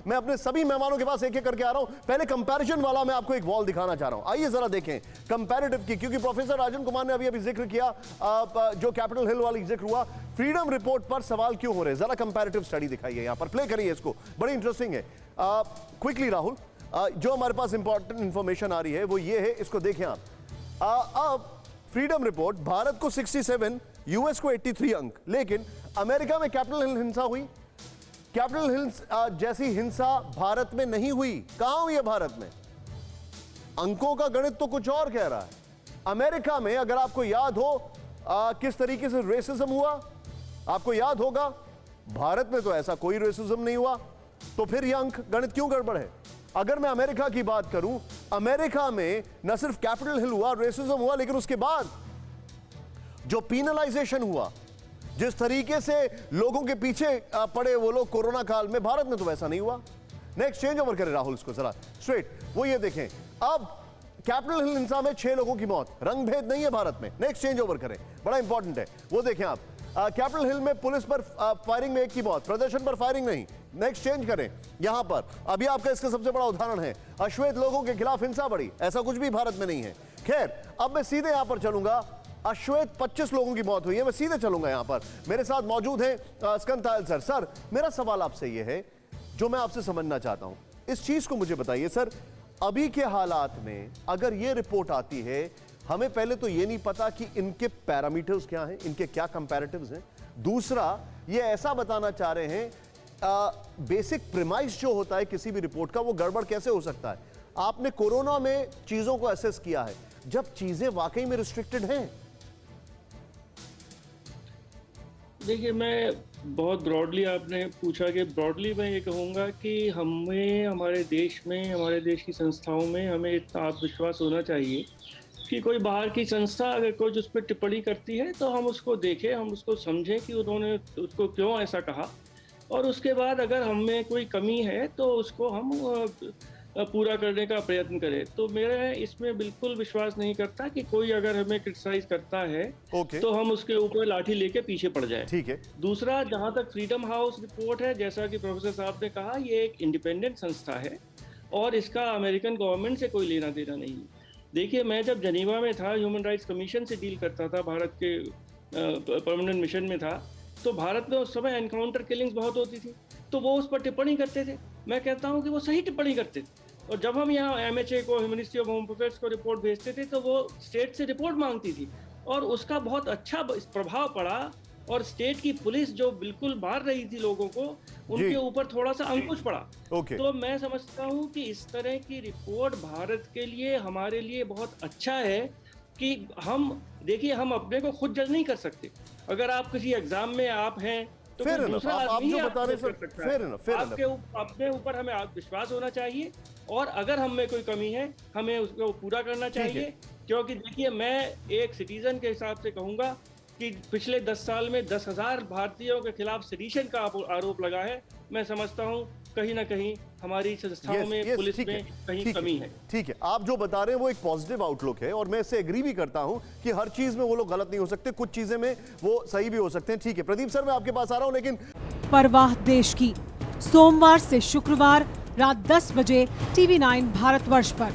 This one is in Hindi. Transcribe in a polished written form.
मैं अपने सभी मेहमानों के पास एक एक करके आ रहा हूं। पहले कंपैरिजन वाला मैं आपको एक वॉल दिखाना चाह रहा हूं, आइए जरा देखें कंपैरेटिव की, क्योंकि प्रोफेसर राजन कुमार ने अभी जिक्र किया, जो कैपिटल हिल वाली जिक्र हुआ, फ्रीडम रिपोर्ट पर सवाल क्यों हो रहे हैं, जरा कंपैरेटिव स्टडी दिखाइए, यहां पर प्ले करिए इसको, बड़ी इंटरेस्टिंग है। क्विकली राहुल, जो हमारे पास इंपॉर्टेंट इंफॉर्मेशन आ रही है वो ये है, इसको देखें आप। अब फ्रीडम रिपोर्ट भारत को 67, यूएस को 83 अंक, लेकिन अमेरिका में कैपिटल हिल हिंसा हुई, कैपिटल हिल जैसी हिंसा भारत में नहीं हुई। कहां हुई है भारत में? अंकों का गणित तो कुछ और कह रहा है। अमेरिका में अगर आपको याद हो किस तरीके से रेसिज्म हुआ, आपको याद होगा, भारत में तो ऐसा कोई रेसिज्म नहीं हुआ, तो फिर यह अंक गणित क्यों गड़बड़ है? अगर मैं अमेरिका की बात करूं, अमेरिका में न सिर्फ कैपिटल हिल हुआ, रेसिज्म हुआ, लेकिन उसके बाद जो पीनलाइजेशन हुआ, जिस तरीके से लोगों के पीछे पड़े वो लोग कोरोना काल में, भारत में तो वैसा नहीं हुआ। नेक्स्ट चेंज ओवर करें राहुल, इसको जरा स्ट्रेट, वो ये देखें, अब कैपिटल हिल हिंसा में 6 लोगों की मौत, रंग भेद नहीं है भारत में। नेक्स्ट चेंज ओवर करें, बड़ा इंपॉर्टेंट है, वो देखें आप, कैपिटल हिल में पुलिस पर फायरिंग में 1 की मौत, प्रदर्शन पर फायरिंग नहीं। नेक्स्ट चेंज करें, यहां पर अभी आपका इसका सबसे बड़ा उदाहरण है, अश्वेत लोगों के खिलाफ हिंसा बढ़ी, ऐसा कुछ भी भारत में नहीं है। खैर, अब मैं सीधे यहां पर चलूंगा, अश्वेत 25 लोगों की मौत हुई है, मैं सीधे चलूंगा यहां पर। मेरे साथ मौजूद हैं स्कंद तायल सर। सर, मेरा सवाल आपसे यह है, जो मैं आपसे समझना चाहता हूं, इस चीज को मुझे बताइए सर, अभी के हालात में अगर यह रिपोर्ट आती है, हमें पहले तो यह नहीं पता कि इनके पैरामीटर्स क्या हैं, इनके क्या कंपैरेटिव्स हैं। दूसरा, ये ऐसा बताना चाह रहे हैं, बेसिक प्रीमाइस जो होता है किसी भी रिपोर्ट का, वो गड़बड़ कैसे हो सकता है? आपने कोरोना में चीजों को असेस किया है, जब चीजें वाकई में रिस्ट्रिक्टेड हैं। देखिए, मैं बहुत ब्रॉडली, आपने पूछा कि ब्रॉडली मैं ये कहूँगा कि हमें हमारे देश में, हमारे देश की संस्थाओं में हमें इतना आत्मविश्वास होना चाहिए कि कोई बाहर की संस्था अगर कोई उस पर टिप्पणी करती है तो हम उसको देखें, हम उसको समझें कि उन्होंने उसको क्यों ऐसा कहा, और उसके बाद अगर हमें कोई कमी है तो उसको हम पूरा करने का प्रयत्न करें। तो मेरा इसमें बिल्कुल विश्वास नहीं करता कि कोई अगर हमें क्रिटिसाइज करता है तो हम उसके ऊपर लाठी लेके पीछे पड़ जाए। ठीक है। दूसरा, जहां तक फ्रीडम हाउस रिपोर्ट है, जैसा कि प्रोफेसर साहब ने कहा, ये एक इंडिपेंडेंट संस्था है और इसका अमेरिकन गवर्नमेंट से कोई लेना देना नहीं है। देखिए, मैं जब जनीवा में था, ह्यूमन राइट्स कमीशन से डील करता था, भारत के परमानेंट मिशन में था, तो भारत में उस समय एनकाउंटर किलिंग्स बहुत होती थी, तो वो उस पर टिप्पणी करते थे। मैं कहता हूँ कि वो सही टिप्पणी करते थे, और जब हम यहाँ MHA को, मिनिस्ट्री ऑफ होम अफेयर्स को रिपोर्ट भेजते थे तो वो स्टेट से रिपोर्ट मांगती थी, और उसका बहुत अच्छा प्रभाव पड़ा, और स्टेट की पुलिस जो बिल्कुल मार रही थी लोगों को, उनके ऊपर थोड़ा सा अंकुश पड़ा। तो मैं समझता हूँ कि इस तरह की रिपोर्ट भारत के लिए, हमारे लिए बहुत अच्छा है कि हम, देखिए, हम अपने को खुद जज नहीं कर सकते। अगर आप किसी एग्जाम में आप हैं तो दूसरा आदमी अपने ऊपर हमें विश्वास होना चाहिए, और अगर हम में कोई कमी है हमें उसको पूरा करना चाहिए। क्योंकि देखिए, मैं एक सिटीजन के हिसाब से कहूंगा कि पिछले 10 साल में 10,000 भारतीयों के खिलाफ सेडिशन का आरोप लगा है। मैं समझता हूं कहीं ना कहीं हमारी संस्थाओं में, पुलिस में कहीं कमी है। ठीक है, आप जो बता रहे हैं वो एक पॉजिटिव आउटलुक है, और मैं इससे एग्री भी करता हूं कि हर चीज में वो लोग गलत नहीं हो सकते, कुछ चीजें में वो सही भी हो सकते हैं। ठीक है प्रदीप सर, मैं आपके पास आ रहा हूं, लेकिन परवाह देश की, सोमवार से शुक्रवार रात 10 बजे TV9 भारतवर्ष पर।